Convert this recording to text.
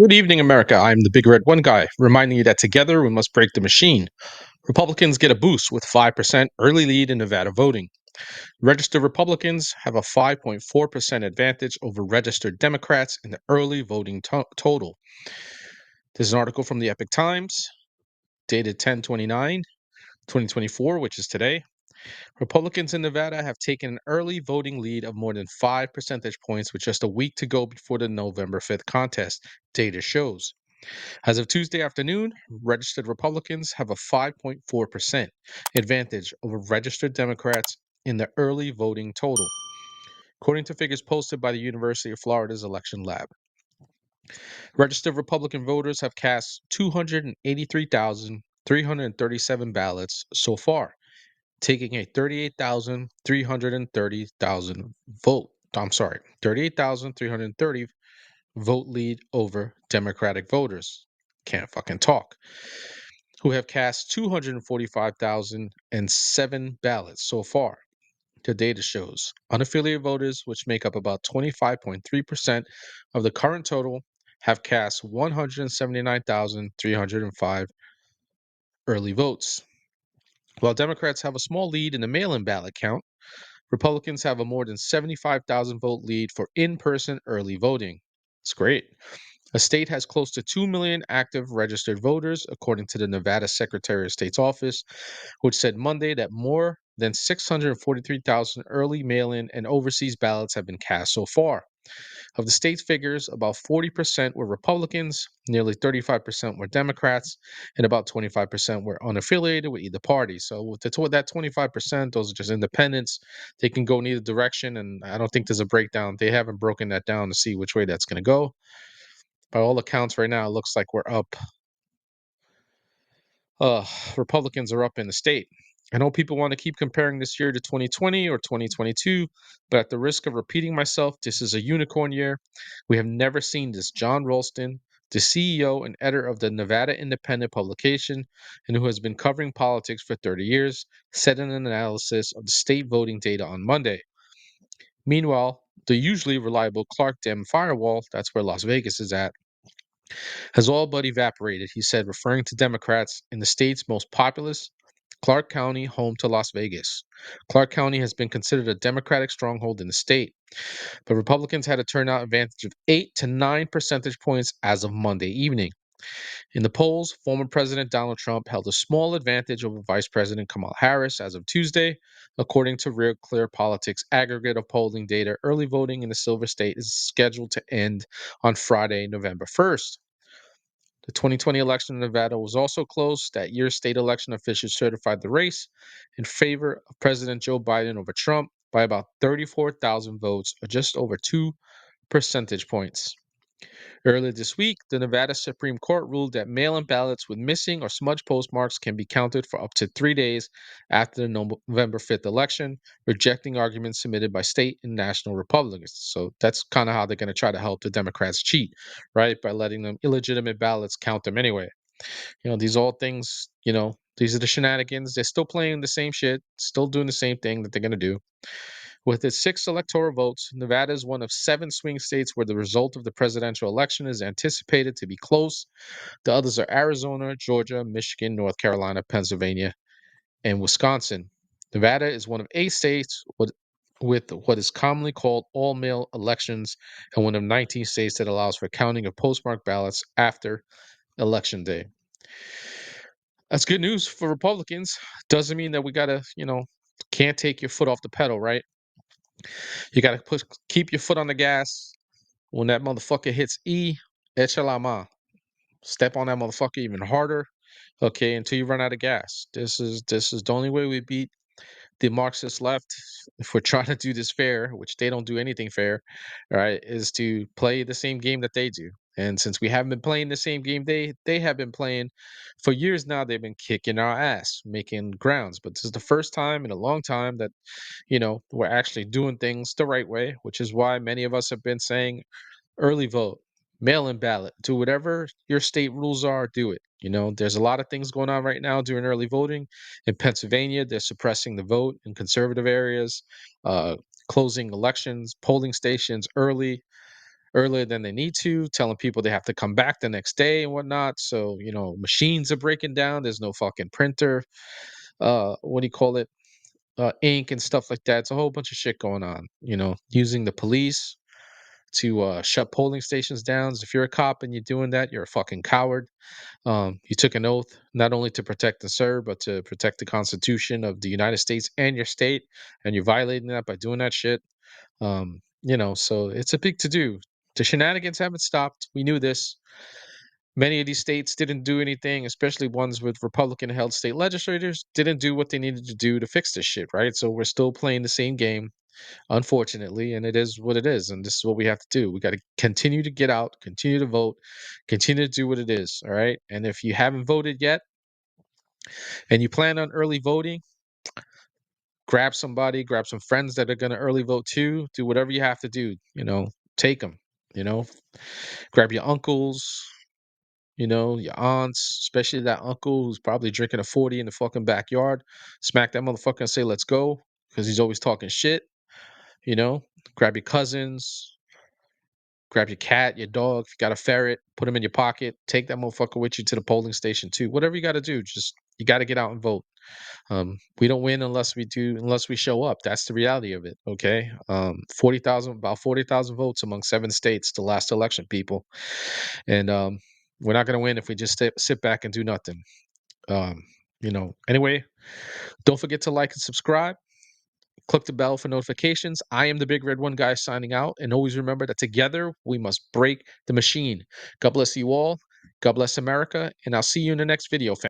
Good evening, America. I'm the Big Red One guy, reminding you that together we must break the machine. Republicans get a boost with 5% early lead in Nevada voting. Registered Republicans have a 5.4% advantage over registered Democrats in the early voting total. This is an article from the Epic Times, dated 10/29, 2024, which is today. Republicans in Nevada have taken an early voting lead of more than 5 percentage points with just a week to go before the November 5th contest, data shows. As of Tuesday afternoon, registered Republicans have a 5.4% advantage over registered Democrats in the early voting total, according to figures posted by the University of Florida's election lab. Registered Republican voters have cast 283,337 ballots so far, taking a 38,330 vote lead over Democratic voters. Can't fucking talk. Who have cast 245,007 ballots so far. The data shows unaffiliated voters, which make up about 25.3% of the current total, have cast 179,305 early votes. While Democrats have a small lead in the mail in ballot count, Republicans have a more than 75,000 vote lead for in person early voting. It's great. The state has close to 2 million active registered voters, according to the Nevada Secretary of State's office, which said Monday that more than 643,000 early mail in and overseas ballots have been cast so far. Of the state's figures, about 40% were Republicans, nearly 35% were Democrats, and about 25% were unaffiliated with either party. So, with that 25%, those are just independents. They can go in either direction, and I don't think there's a breakdown. They haven't broken that down to see which way that's going to go. By all accounts, right now, it looks like we're up. uh, Republicans are up in the state. I know people want to keep comparing this year to 2020 or 2022, but at the risk of repeating myself, this is a unicorn year. We have never seen this. John Ralston, the CEO and editor of the Nevada Independent publication, and who has been covering politics for 30 years, said in an analysis of the state voting data on Monday. Meanwhile, the usually reliable Clark Dem firewall, that's where Las Vegas is at, has all but evaporated, he said, referring to Democrats in the state's most populous, Clark County, home to Las Vegas. Clark County has been considered a Democratic stronghold in the state, but Republicans had a turnout advantage of 8 to 9 percentage points as of Monday evening. In the polls, former President Donald Trump held a small advantage over Vice President Kamala Harris as of Tuesday, according to Real Clear Politics aggregate of polling data. Early voting in the Silver State is scheduled to end on Friday, November 1st. The 2020 election in Nevada was also close. That year, state election officials certified the race in favor of President Joe Biden over Trump by about 34,000 votes, or just over 2 percentage points. Earlier this week, the Nevada Supreme Court ruled that mail in ballots with missing or smudged postmarks can be counted for up to 3 days after the November 5th election, rejecting arguments submitted by state and national Republicans. So that's kind of how they're going to try to help the Democrats cheat, right? By letting them illegitimate ballots count them anyway. These all things, these are the shenanigans. They're still playing the same shit, still doing the same thing that they're going to do. With its 6 electoral votes, Nevada is one of 7 swing states where the result of the presidential election is anticipated to be close. The others are Arizona, Georgia, Michigan, North Carolina, Pennsylvania, and Wisconsin. Nevada is one of 8 states with what is commonly called all mail elections and one of 19 states that allows for counting of postmarked ballots after Election Day. That's good news for Republicans. Doesn't mean that we gotta, can't take your foot off the pedal, right? You gotta keep your foot on the gas. When that motherfucker hits E, echa la ma. Step on that motherfucker even harder, okay, until you run out of gas. This is the only way we beat the Marxist left. If we're trying to do this fair, which they don't do anything fair, all right, is to play the same game that they do. And since we haven't been playing the same game they have been playing for years now, they've been kicking our ass, making grounds. But this is the first time in a long time that we're actually doing things the right way, which is why many of us have been saying early vote, mail in ballot, do whatever your state rules are, do it. There's a lot of things going on right now during early voting. In Pennsylvania, they're suppressing the vote in conservative areas, uh, closing elections, polling stations early. earlier than they need to, telling people they have to come back the next day and whatnot. So, machines are breaking down. There's no fucking printer. What do you call it? Ink and stuff like that. It's a whole bunch of shit going on. Using the police to shut polling stations down. If you're a cop and you're doing that, you're a fucking coward. You took an oath not only to protect and serve, but to protect the Constitution of the United States and your state, and you're violating that by doing that shit. So it's a big to do. The shenanigans haven't stopped. We knew this. Many of these states didn't do anything, especially ones with Republican held state legislators, didn't do what they needed to do to fix this shit, right? So we're still playing the same game, unfortunately, and it is what it is. And this is what we have to do. We got to continue to get out, continue to vote, continue to do what it is, all right? And if you haven't voted yet and you plan on early voting, grab somebody, grab some friends that are going to early vote too, do whatever you have to do, take them, you know, grab your uncles, your aunts, especially that uncle who's probably drinking a 40 in the fucking backyard. Smack that motherfucker and say, let's go, because he's always talking shit, you know. Grab your cousins, grab your cat, your dog. If you got a ferret, put him in your pocket. Take that motherfucker with you to the polling station too. Whatever you got to do, just you got to get out and vote. We don't win unless we show up. That's the reality of it. Okay. About 40,000 votes among 7 states the last election, people. And we're not going to win if we just sit back and do nothing. Anyway, don't forget to like and subscribe. Click the bell for notifications. I am the Big Red One guy signing out. And always remember that together we must break the machine. God bless you all. God bless America. And I'll see you in the next video, fam.